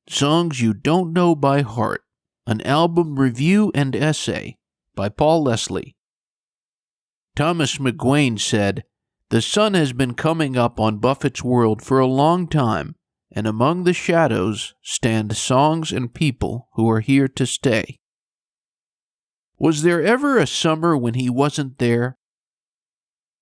Songs You Don't Know by Heart, an album review and essay by Paul Leslie. Thomas McGuane said, "The sun has been coming up on Buffett's world for a long time, and among the shadows stand songs and people who are here to stay." Was there ever a summer when he wasn't there?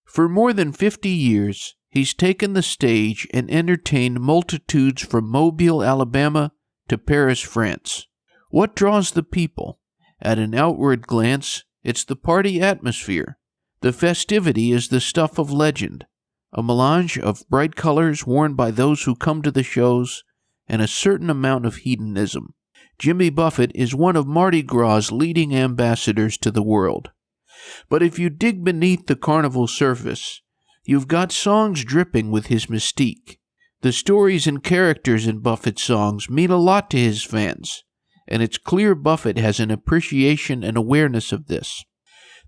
For more than 50 years, he's taken the stage and entertained multitudes from Mobile, Alabama to Paris, France. What draws the people? At an outward glance, it's the party atmosphere. The festivity is the stuff of legend, a melange of bright colors worn by those who come to the shows, and a certain amount of hedonism. Jimmy Buffett is one of Mardi Gras' leading ambassadors to the world. But if you dig beneath the carnival surface, you've got songs dripping with his mystique. The stories and characters in Buffett's songs mean a lot to his fans, and it's clear Buffett has an appreciation and awareness of this.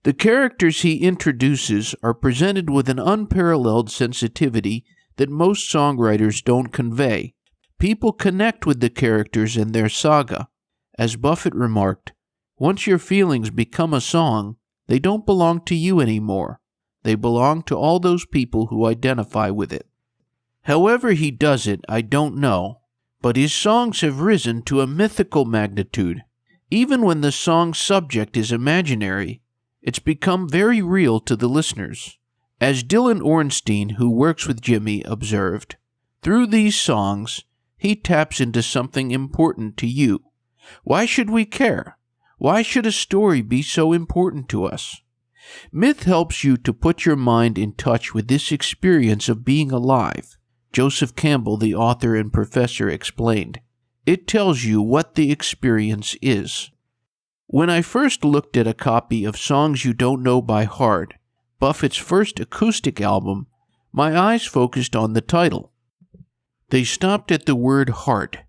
The characters he introduces are presented with an unparalleled sensitivity that most songwriters don't convey. People connect with the characters and their saga. As Buffett remarked, "Once your feelings become a song, they don't belong to you anymore. They belong to all those people who identify with it." However he does it, I don't know, but his songs have risen to a mythical magnitude. Even when the song's subject is imaginary, it's become very real to the listeners. As Dylan Ornstein, who works with Jimmy, observed, "Through these songs, he taps into something important to you. Why should we care? Why should a story be so important to us?" Myth helps you to put your mind in touch with this experience of being alive. Joseph Campbell, the author and professor, explained, "It tells you what the experience is." When I first looked at a copy of Songs You Don't Know by Heart, Buffett's first acoustic album, my eyes focused on the title. They stopped at the word heart.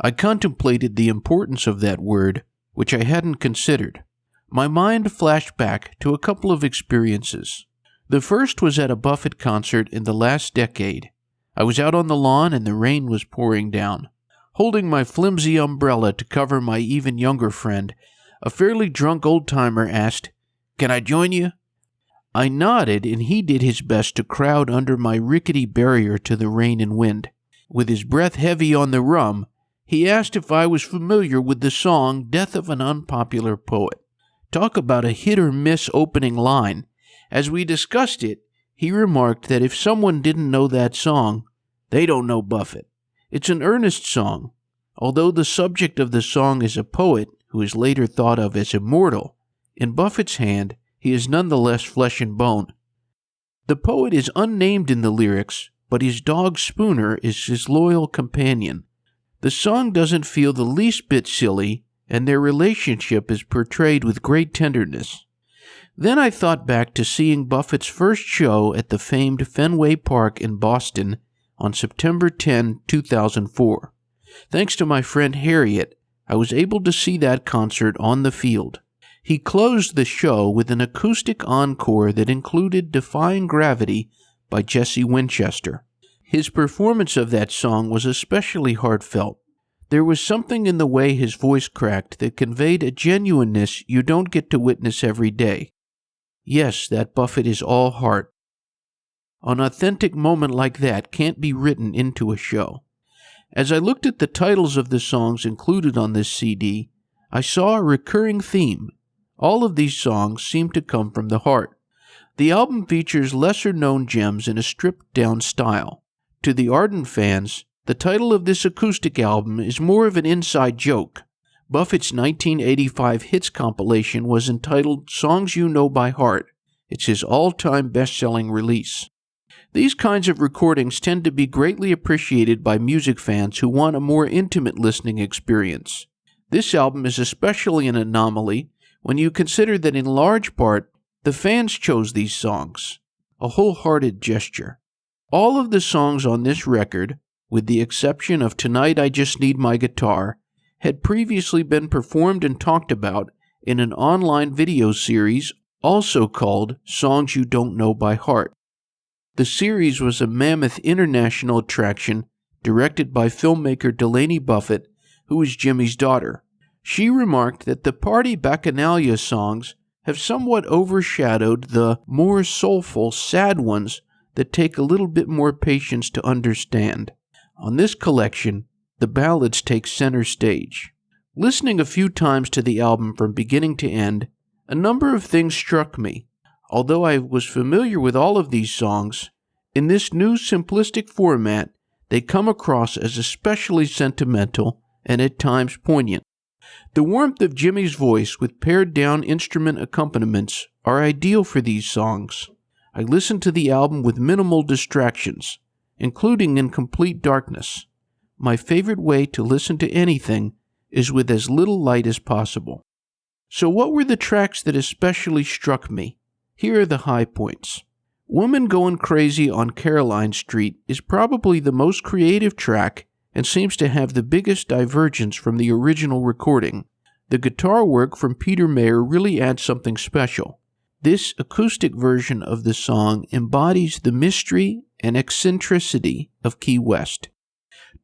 I contemplated the importance of that word, which I hadn't considered. My mind flashed back to a couple of experiences. The first was at a Buffett concert in the last decade. I was out on the lawn and the rain was pouring down. Holding my flimsy umbrella to cover my even younger friend, a fairly drunk old-timer asked, "Can I join you?" I nodded, and he did his best to crowd under my rickety barrier to the rain and wind. With his breath heavy on the rum, he asked if I was familiar with the song "Death of an Unpopular Poet." Talk about a hit-or-miss opening line. As we discussed it, he remarked that if someone didn't know that song, they don't know Buffett. It's an earnest song. Although the subject of the song is a poet who is later thought of as immortal, in Buffett's hand, he is nonetheless flesh and bone. The poet is unnamed in the lyrics, but his dog Spooner is his loyal companion. The song doesn't feel the least bit silly, and their relationship is portrayed with great tenderness. Then I thought back to seeing Buffett's first show at the famed Fenway Park in Boston on September 10, 2004. Thanks to my friend Harriet, I was able to see that concert on the field. He closed the show with an acoustic encore that included "Defying Gravity" by Jesse Winchester. His performance of that song was especially heartfelt. There was something in the way his voice cracked that conveyed a genuineness you don't get to witness every day. Yes, that Buffett is all heart. An authentic moment like that can't be written into a show. As I looked at the titles of the songs included on this CD, I saw a recurring theme. All of these songs seem to come from the heart. The album features lesser-known gems in a stripped-down style. To the ardent fans, the title of this acoustic album is more of an inside joke. Buffett's 1985 hits compilation was entitled Songs You Know by Heart. It's his all-time best-selling release. These kinds of recordings tend to be greatly appreciated by music fans who want a more intimate listening experience. This album is especially an anomaly when you consider that in large part, the fans chose these songs. A wholehearted gesture. All of the songs on this record, with the exception of Tonight I Just Need My Guitar, had previously been performed and talked about in an online video series also called Songs You Don't Know by Heart. The series was a mammoth international attraction directed by filmmaker Delaney Buffett who is Jimmy's daughter. She remarked that the party bacchanalia songs have somewhat overshadowed the more soulful, sad ones that take a little bit more patience to understand. On this collection, the ballads take center stage. Listening a few times to the album from beginning to end, a number of things struck me. Although I was familiar with all of these songs, in this new simplistic format, they come across as especially sentimental and at times poignant. The warmth of Jimmy's voice with pared-down instrument accompaniments are ideal for these songs. I listened to the album with minimal distractions, including in complete darkness. My favorite way to listen to anything is with as little light as possible. So what were the tracks that especially struck me? Here are the high points. Woman Going Crazy on Caroline Street is probably the most creative track and seems to have the biggest divergence from the original recording. The guitar work from Peter Mayer really adds something special. This acoustic version of the song embodies the mystery and eccentricity of Key West.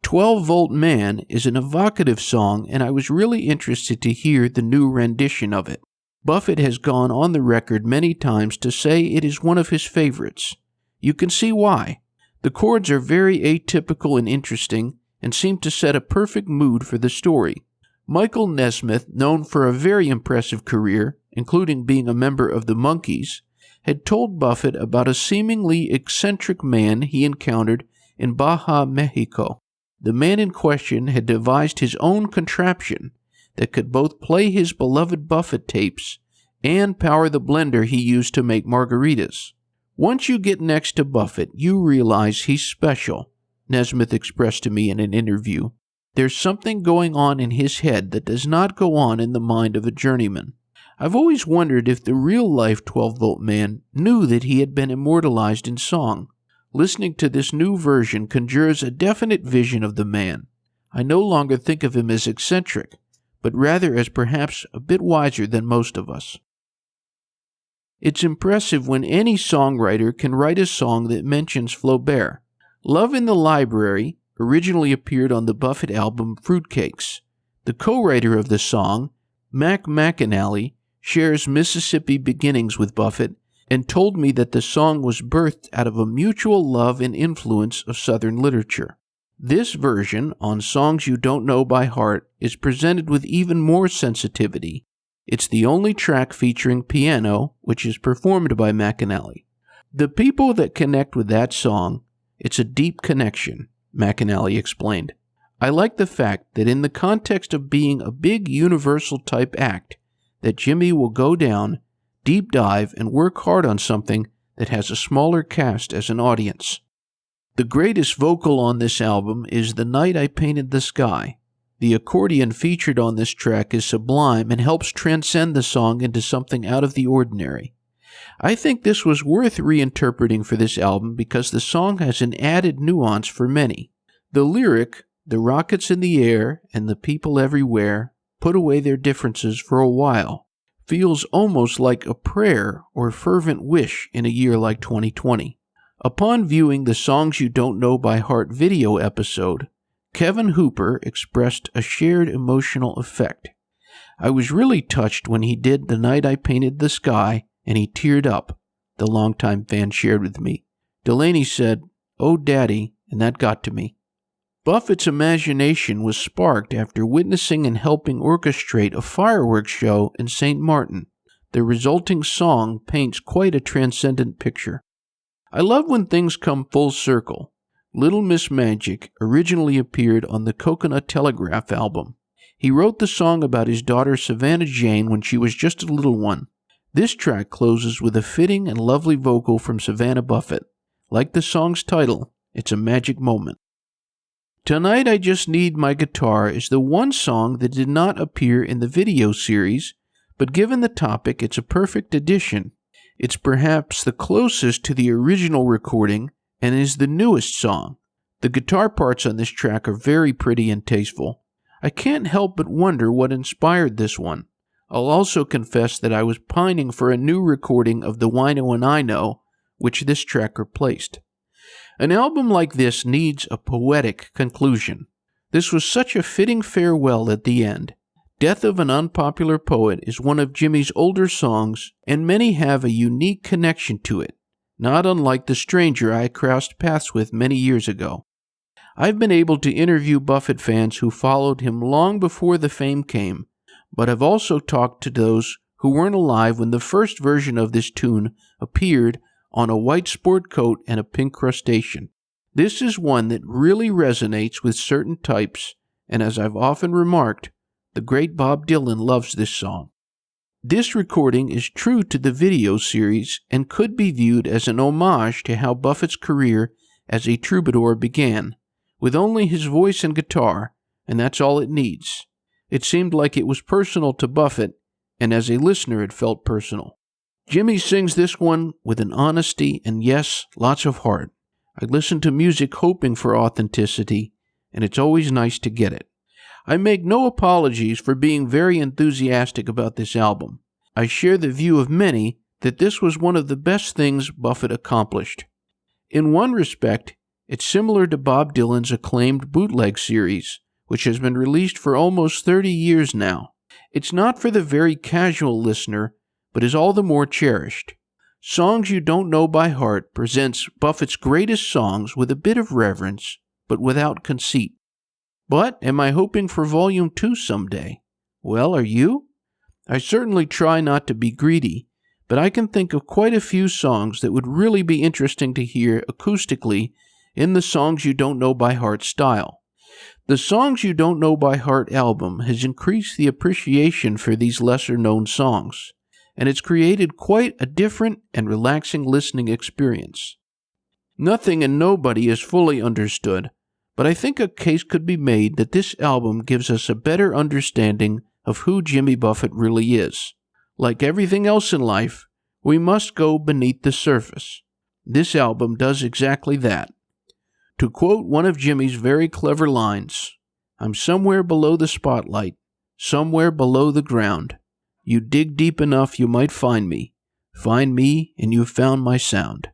12-Volt Man is an evocative song, and I was really interested to hear the new rendition of it. Buffett has gone on the record many times to say it is one of his favorites. You can see why. The chords are very atypical and interesting, and seem to set a perfect mood for the story. Michael Nesmith, known for a very impressive career, including being a member of the Monkees, had told Buffett about a seemingly eccentric man he encountered in Baja, Mexico. The man in question had devised his own contraption that could both play his beloved Buffett tapes and power the blender he used to make margaritas. Once you get next to Buffett, you realize he's special, Nesmith expressed to me in an interview. There's something going on in his head that does not go on in the mind of a journeyman. I've always wondered if the real-life 12-Volt Man knew that he had been immortalized in song. Listening to this new version conjures a definite vision of the man. I no longer think of him as eccentric, but rather as perhaps a bit wiser than most of us. It's impressive when any songwriter can write a song that mentions Flaubert. Love in the Library originally appeared on the Buffett album Fruitcakes. The co-writer of the song, Mac McAnally, shares Mississippi beginnings with Buffett and told me that the song was birthed out of a mutual love and influence of Southern literature. This version, on Songs You Don't Know by Heart, is presented with even more sensitivity. It's the only track featuring piano, which is performed by McAnally. The people that connect with that song, it's a deep connection, McAnally explained. I like the fact that in the context of being a big universal-type act, that Jimmy will go down, deep dive, and work hard on something that has a smaller cast as an audience. The greatest vocal on this album is The Night I Painted the Sky. The accordion featured on this track is sublime and helps transcend the song into something out of the ordinary. I think this was worth reinterpreting for this album because the song has an added nuance for many. The lyric, "The rockets in the air and the people everywhere put away their differences for a while," feels almost like a prayer or fervent wish in a year like 2020. Upon viewing the Songs You Don't Know by Heart video episode, Kevin Hooper expressed a shared emotional effect. I was really touched when he did The Night I Painted the Sky, and he teared up, the longtime fan shared with me. Delaney said, "Oh, Daddy," and that got to me. Buffett's imagination was sparked after witnessing and helping orchestrate a fireworks show in St. Martin. The resulting song paints quite a transcendent picture. I love when things come full circle. Little Miss Magic originally appeared on the Coconut Telegraph album. He wrote the song about his daughter Savannah Jane when she was just a little one. This track closes with a fitting and lovely vocal from Savannah Buffett. Like the song's title, it's a magic moment. Tonight I Just Need My Guitar is the one song that did not appear in the video series, but given the topic, it's a perfect addition. It's perhaps the closest to the original recording and is the newest song. The guitar parts on this track are very pretty and tasteful. I can't help but wonder what inspired this one. I'll also confess that I was pining for a new recording of The Wino and I Know, which this track replaced. An album like this needs a poetic conclusion. This was such a fitting farewell at the end. Death of an Unpopular Poet is one of Jimmy's older songs, and many have a unique connection to it, not unlike the stranger I crossed paths with many years ago. I've been able to interview Buffett fans who followed him long before the fame came, but have also talked to those who weren't alive when the first version of this tune appeared on a white sport coat and a pink crustacean. This is one that really resonates with certain types, and as I've often remarked, the great Bob Dylan loves this song. This recording is true to the video series and could be viewed as an homage to how Buffett's career as a troubadour began, with only his voice and guitar, and that's all it needs. It seemed like it was personal to Buffett, and as a listener it felt personal. Jimmy sings this one with an honesty and, yes, lots of heart. I listen to music hoping for authenticity, and it's always nice to get it. I make no apologies for being very enthusiastic about this album. I share the view of many that this was one of the best things Buffett accomplished. In one respect, it's similar to Bob Dylan's acclaimed bootleg series, which has been released for almost 30 years now. It's not for the very casual listener, but is all the more cherished. Songs You Don't Know by Heart presents Buffett's greatest songs with a bit of reverence, but without conceit. But am I hoping for Volume 2 someday? Well, are you? I certainly try not to be greedy, but I can think of quite a few songs that would really be interesting to hear acoustically in the Songs You Don't Know by Heart style. The Songs You Don't Know by Heart album has increased the appreciation for these lesser-known songs, and it's created quite a different and relaxing listening experience. Nothing and nobody is fully understood, but I think a case could be made that this album gives us a better understanding of who Jimmy Buffett really is. Like everything else in life, we must go beneath the surface. This album does exactly that. To quote one of Jimmy's very clever lines, "I'm somewhere below the spotlight, somewhere below the ground. You dig deep enough, you might find me. Find me, and you've found my sound."